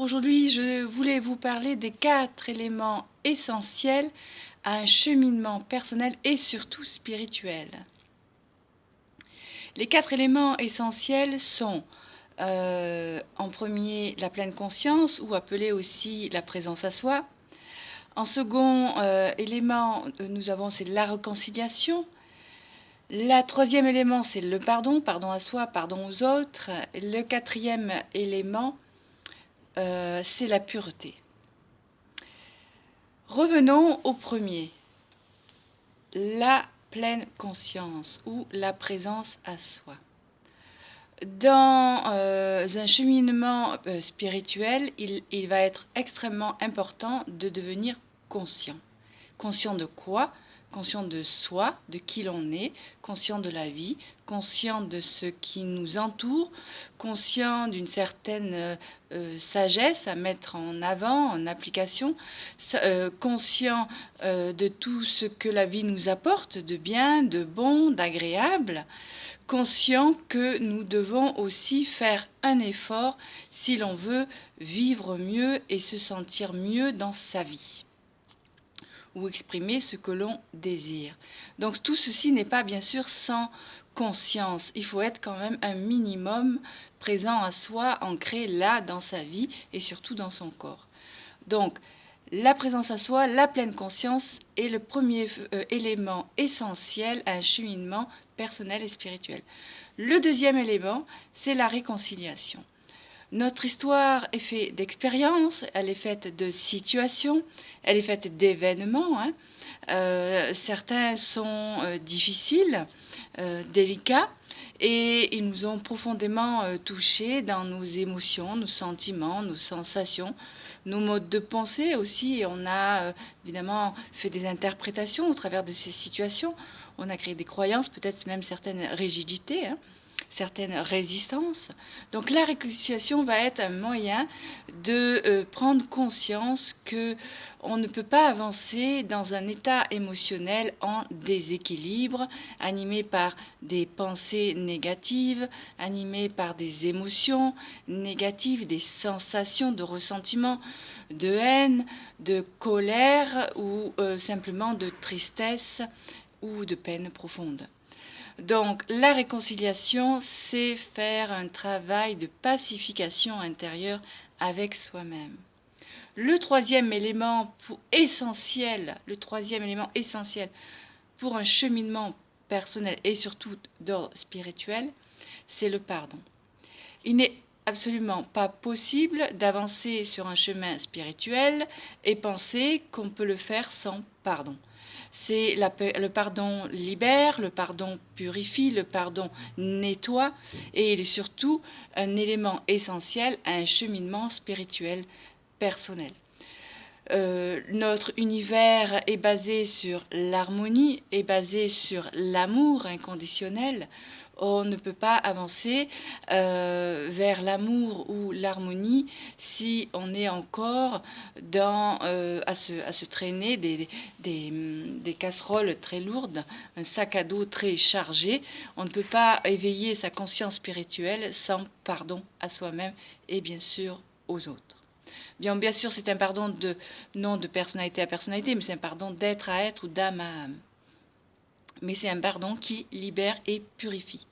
aujourd'hui, je voulais vous parler des 4 éléments essentiels à un cheminement personnel et surtout spirituel. Les 4 éléments essentiels sont en premier la pleine conscience, ou appelée aussi la présence à soi. En second élément, nous avons c'est la réconciliation. Le troisième élément, c'est le pardon, pardon à soi, pardon aux autres. Le quatrième élément, c'est la pureté. Revenons au premier, la pleine conscience ou la présence à soi. Dans un cheminement spirituel, il va être extrêmement important de devenir conscient. Conscient de quoi ? Conscient de soi, de qui l'on est, conscient de la vie, conscient de ce qui nous entoure, conscient d'une certaine sagesse à mettre en avant, en application, conscient de tout ce que la vie nous apporte, de bien, de bon, d'agréable, conscient que nous devons aussi faire un effort si l'on veut vivre mieux et se sentir mieux dans sa vie, ou exprimer ce que l'on désire. Donc tout ceci n'est pas bien sûr sans conscience. Il faut être quand même un minimum présent à soi, ancré là dans sa vie et surtout dans son corps. Donc la présence à soi, la pleine conscience est le premier élément essentiel à un cheminement personnel et spirituel. Le deuxième élément, c'est la réconciliation. Notre histoire est faite d'expériences, elle est faite de situations, elle est faite d'événements. Certains sont difficiles, délicats, et ils nous ont profondément touchés dans nos émotions, nos sentiments, nos sensations, nos modes de pensée aussi. On a évidemment fait des interprétations au travers de ces situations. On a créé des croyances, peut-être même certaines rigidités, certaines résistances. Donc la réconciliation va être un moyen de prendre conscience que on ne peut pas avancer dans un état émotionnel en déséquilibre, animé par des pensées négatives, animé par des émotions négatives, des sensations de ressentiment, de haine, de colère ou simplement de tristesse ou de peine profonde. Donc la réconciliation, c'est faire un travail de pacification intérieure avec soi-même. Le troisième élément essentiel pour un cheminement personnel et surtout d'ordre spirituel, c'est le pardon. Il n'est absolument pas possible d'avancer sur un chemin spirituel et penser qu'on peut le faire sans pardon. Le pardon libère, le pardon purifie, le pardon nettoie, et il est surtout un élément essentiel à un cheminement spirituel personnel. Notre univers est basé sur l'harmonie, est basé sur l'amour inconditionnel. On ne peut pas avancer vers l'amour ou l'harmonie si on est encore à se traîner des casseroles très lourdes, un sac à dos très chargé. On ne peut pas éveiller sa conscience spirituelle sans pardon à soi-même et bien sûr aux autres. Bien sûr, c'est un pardon non de personnalité à personnalité, mais c'est un pardon d'être à être ou d'âme à âme. Mais c'est un pardon qui libère et purifie.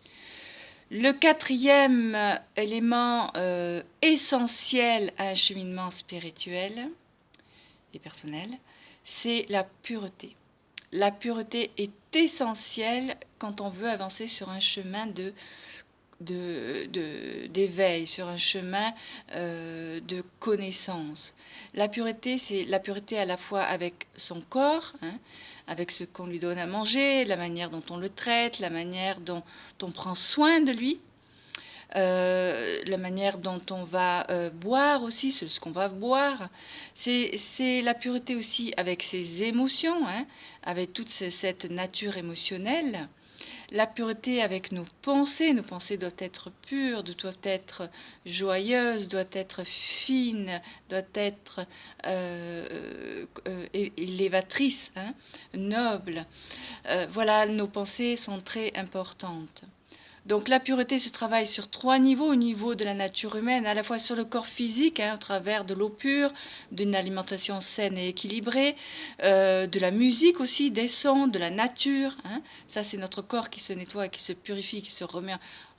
Le quatrième élément essentiel à un cheminement spirituel et personnel, c'est la pureté. La pureté est essentielle quand on veut avancer sur un chemin d'éveil, sur un chemin de connaissance. La pureté, c'est la pureté à la fois avec son corps, avec ce qu'on lui donne à manger, la manière dont on le traite, la manière dont on prend soin de lui, la manière dont on va boire aussi, ce qu'on va boire. C'est la pureté aussi avec ses émotions, avec toute cette nature émotionnelle. La pureté avec nos pensées doivent être pures, doivent être joyeuses, doivent être fines, doivent être élévatrices, nobles. Voilà, nos pensées sont très importantes. Donc la pureté se travaille sur 3 niveaux, au niveau de la nature humaine, à la fois sur le corps physique, hein, au travers de l'eau pure, d'une alimentation saine et équilibrée, de la musique aussi, des sons, de la nature. Hein. Ça, c'est notre corps qui se nettoie, qui se purifie, qui se remet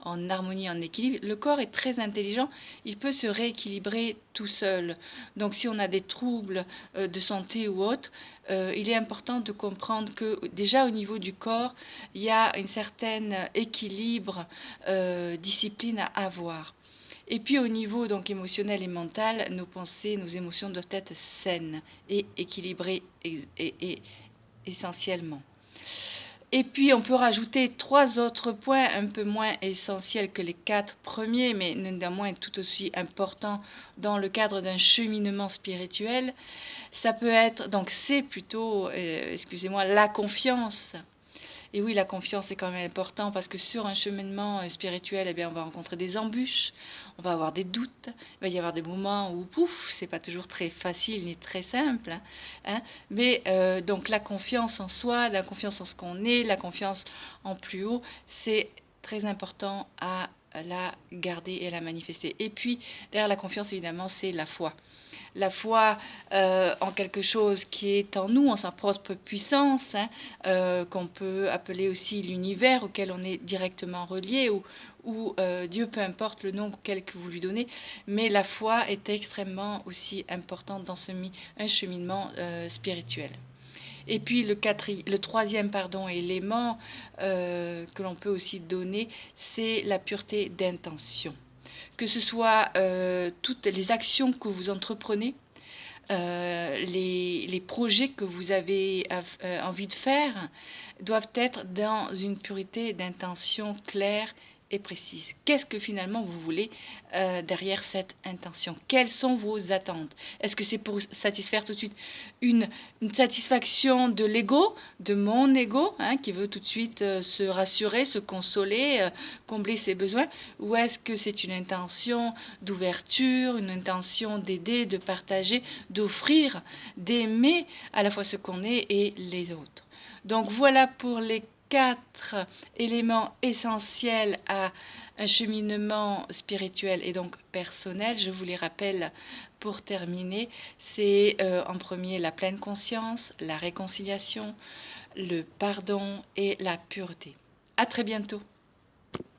en harmonie, en équilibre. Le corps est très intelligent, il peut se rééquilibrer tout seul. Donc si on a des troubles de santé ou autres, il est important de comprendre que déjà au niveau du corps, il y a un certain équilibre, discipline à avoir. Et puis au niveau donc émotionnel et mental, nos pensées, nos émotions doivent être saines et équilibrées essentiellement. Et puis on peut rajouter 3 autres points un peu moins essentiels que les 4 premiers, mais néanmoins tout aussi importants dans le cadre d'un cheminement spirituel. Ça peut être, donc c'est plutôt, excusez-moi, la confiance. Et oui, la confiance est quand même important parce que sur un cheminement spirituel, eh bien, on va rencontrer des embûches, on va avoir des doutes, il va y avoir des moments où, pouf, c'est pas toujours très facile ni très simple. Hein. Mais donc la confiance en soi, la confiance en ce qu'on est, la confiance en plus haut, c'est très important à la garder et à la manifester. Et puis, derrière la confiance, évidemment, c'est la foi. La foi en quelque chose qui est en nous, en sa propre puissance, hein, qu'on peut appeler aussi l'univers, auquel on est directement relié, ou Dieu, peu importe le nom quel que vous lui donnez, mais la foi est extrêmement aussi importante dans un cheminement spirituel. Et puis le troisième élément que l'on peut aussi donner, c'est la pureté d'intention. Que ce soit toutes les actions que vous entreprenez, les projets que vous avez envie de faire doivent être dans une pureté d'intention claire et précise. Qu'est-ce que finalement vous voulez derrière cette intention? Quelles sont vos attentes? Est-ce que c'est pour satisfaire tout de suite une satisfaction de l'ego, de mon ego, hein, qui veut tout de suite se rassurer, se consoler, combler ses besoins? Ou est-ce que c'est une intention d'ouverture, une intention d'aider, de partager, d'offrir, d'aimer à la fois ce qu'on est et les autres? Donc voilà pour les 4 éléments essentiels à un cheminement spirituel et donc personnel. Je vous les rappelle pour terminer. C'est en premier la pleine conscience, la réconciliation, le pardon et la pureté. À très bientôt.